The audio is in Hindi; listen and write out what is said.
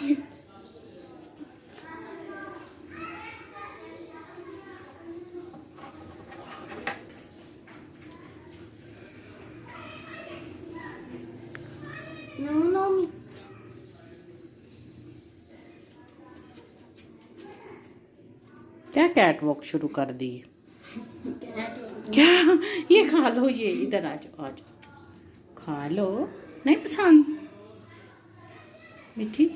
नो क्या कैट वॉक शुरू कर दी? क्या? ये खा लो, ये इधर आ जाओ, आ जाओ, खा लो। नहीं पसंद मीठी?